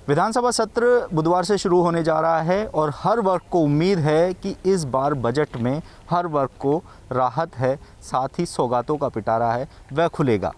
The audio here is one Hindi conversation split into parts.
विधानसभा सत्र बुधवार से शुरू होने जा रहा है और हर वर्ग को उम्मीद है कि इस बार बजट में हर वर्ग को राहत है, साथ ही सौगातों का पिटारा है वह खुलेगा।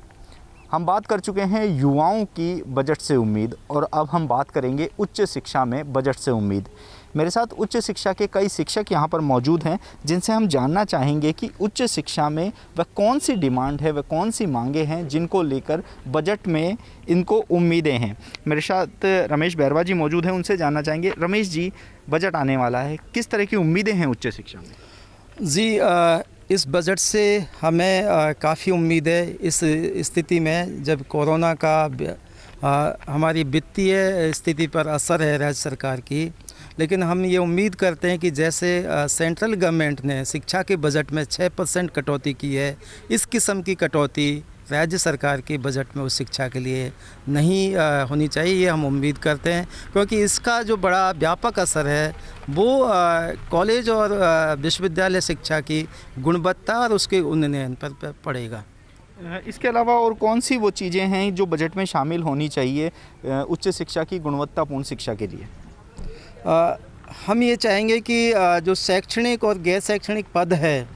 हम बात कर चुके हैं युवाओं की बजट से उम्मीद और अब हम बात करेंगे उच्च शिक्षा में बजट से उम्मीद। मेरे साथ उच्च शिक्षा के कई शिक्षक यहाँ पर मौजूद हैं जिनसे हम जानना चाहेंगे कि उच्च शिक्षा में वह कौन सी डिमांड है, वह कौन सी मांगे हैं जिनको लेकर बजट में इनको उम्मीदें हैं। मेरे साथ रमेश बैरवा जी मौजूद हैं, उनसे जानना चाहेंगे। रमेश जी, बजट आने वाला है, किस तरह की उम्मीदें हैं उच्च शिक्षा में? जी, इस बजट से हमें काफ़ी उम्मीद है। इस स्थिति में जब कोरोना का हमारी वित्तीय स्थिति पर असर है राज्य सरकार की, लेकिन हम ये उम्मीद करते हैं कि जैसे सेंट्रल गवर्नमेंट ने शिक्षा के बजट में 6% कटौती की है, इस किस्म की कटौती राज्य सरकार के बजट में उस शिक्षा के लिए नहीं होनी चाहिए। ये हम उम्मीद करते हैं क्योंकि इसका जो बड़ा व्यापक असर है वो कॉलेज और विश्वविद्यालय शिक्षा की गुणवत्ता और उसके उन्नयन पर पड़ेगा। इसके अलावा और कौन सी वो चीज़ें हैं जो बजट में शामिल होनी चाहिए उच्च शिक्षा की गुणवत्तापूर्ण शिक्षा के लिए? हम ये चाहेंगे कि जो शैक्षणिक और गैर शैक्षणिक पद है,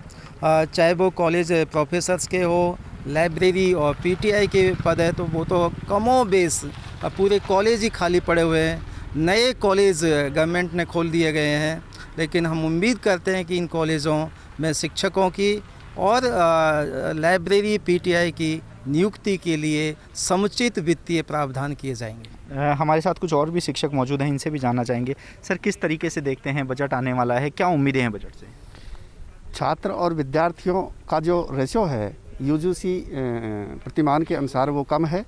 चाहे वो कॉलेज प्रोफेसर्स के हो, लाइब्रेरी और पीटीआई के पद है, तो वो तो कमोबेश पूरे कॉलेज ही खाली पड़े हुए हैं। नए कॉलेज गवर्नमेंट ने खोल दिए गए हैं, लेकिन हम उम्मीद करते हैं कि इन कॉलेजों में शिक्षकों की और लाइब्रेरी पीटीआई की नियुक्ति के लिए समुचित वित्तीय प्रावधान किए जाएंगे। हमारे साथ कुछ और भी शिक्षक मौजूद हैं, इनसे भी जानना चाहेंगे। सर, किस तरीके से देखते हैं बजट आने वाला है, क्या उम्मीदें हैं बजट से? छात्र और विद्यार्थियों का जो रेशो है यूजीसी प्रतिमान के अनुसार वो कम है।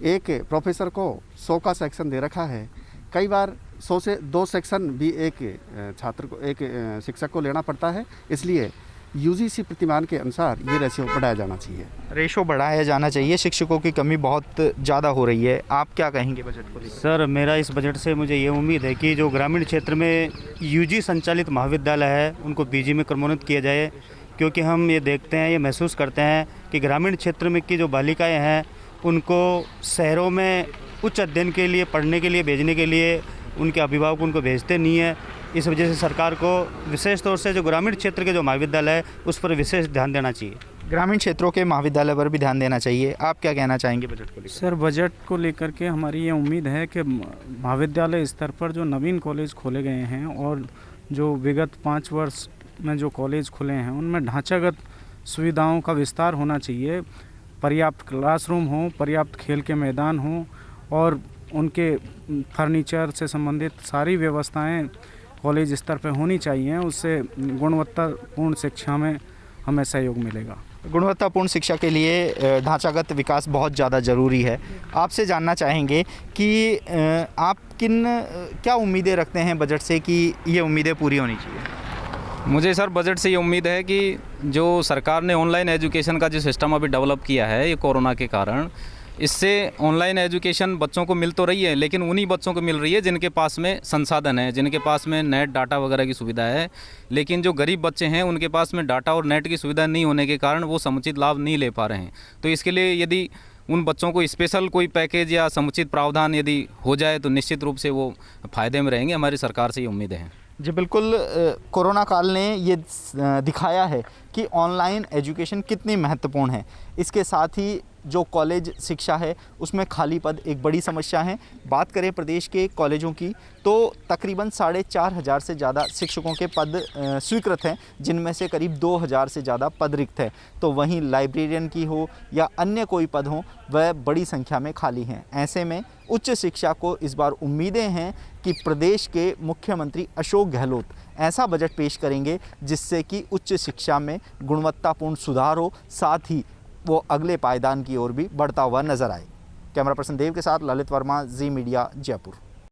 एक प्रोफेसर को 100 का सेक्शन दे रखा है। कई बार 100 से 2 सेक्शन भी एक शिक्षक को लेना पड़ता है, इसलिए यूजीसी प्रतिमान के अनुसार ये रेशियो बढ़ाया जाना चाहिए। रेशो बढ़ाया जाना चाहिए, शिक्षकों की कमी बहुत ज़्यादा हो रही है। आप क्या कहेंगे बजट को लेकर? सर, मेरा इस बजट से मुझे ये उम्मीद है कि जो ग्रामीण क्षेत्र में यूजी संचालित महाविद्यालय है उनको पीजी में क्रमोन्नत किया जाए, क्योंकि हम ये देखते हैं, ये महसूस करते हैं कि ग्रामीण क्षेत्र में की जो बालिकाएँ हैं उनको शहरों में उच्च अध्ययन के लिए, पढ़ने के लिए भेजने के लिए उनके अभिभावक उनको भेजते नहीं है। इस वजह से सरकार को विशेष तौर से जो ग्रामीण क्षेत्र के जो महाविद्यालय है उस पर विशेष ध्यान देना चाहिए। ग्रामीण क्षेत्रों के महाविद्यालय पर भी ध्यान देना चाहिए। आप क्या कहना चाहेंगे बजट को लेकर? सर, बजट को लेकर के हमारी ये उम्मीद है कि महाविद्यालय स्तर पर जो नवीन कॉलेज खोले गए हैं और जो विगत 5 वर्ष में जो कॉलेज खुले हैं उनमें ढांचागत सुविधाओं का विस्तार होना चाहिए। पर्याप्त क्लासरूम हो, पर्याप्त खेल के मैदान हों और उनके फर्नीचर से संबंधित सारी व्यवस्थाएं कॉलेज स्तर पर होनी चाहिए। उससे गुणवत्तापूर्ण शिक्षा में हमें सहयोग मिलेगा। गुणवत्तापूर्ण शिक्षा के लिए ढांचागत विकास बहुत ज़्यादा ज़रूरी है। आपसे जानना चाहेंगे कि आप क्या उम्मीदें रखते हैं बजट से कि ये उम्मीदें पूरी होनी चाहिए? मुझे सर बजट से ये उम्मीद है कि जो सरकार ने ऑनलाइन एजुकेशन का जो सिस्टम अभी डेवलप किया है ये कोरोना के कारण, इससे ऑनलाइन एजुकेशन बच्चों को मिल तो रही है, लेकिन उन्हीं बच्चों को मिल रही है जिनके पास में संसाधन है, जिनके पास में नेट डाटा वगैरह की सुविधा है। लेकिन जो गरीब बच्चे हैं उनके पास में डाटा और नेट की सुविधा नहीं होने के कारण वो समुचित लाभ नहीं ले पा रहे हैं। तो इसके लिए यदि उन बच्चों को स्पेशल कोई पैकेज या समुचित प्रावधान यदि हो जाए तो निश्चित रूप से वो फ़ायदे में रहेंगे। हमारी सरकार से ये उम्मीदें हैं। जी बिल्कुल, कोरोना काल ने ये दिखाया है कि ऑनलाइन एजुकेशन कितनी महत्वपूर्ण है। इसके साथ ही जो कॉलेज शिक्षा है उसमें खाली पद एक बड़ी समस्या है। बात करें प्रदेश के कॉलेजों की तो तकरीबन 4,500 से ज़्यादा शिक्षकों के पद स्वीकृत हैं, जिनमें से करीब 2,000 से ज़्यादा पद रिक्त हैं। तो वहीं लाइब्रेरियन की हो या अन्य कोई पद हों वह बड़ी संख्या में खाली हैं। ऐसे में उच्च शिक्षा को इस बार उम्मीदें हैं कि प्रदेश के मुख्यमंत्री अशोक गहलोत ऐसा बजट पेश करेंगे जिससे कि उच्च शिक्षा में गुणवत्तापूर्ण सुधार हो, साथ ही वो अगले पायदान की ओर भी बढ़ता हुआ नजर आए। कैमरा पर्सन देव के साथ ललित वर्मा, जी मीडिया, जयपुर।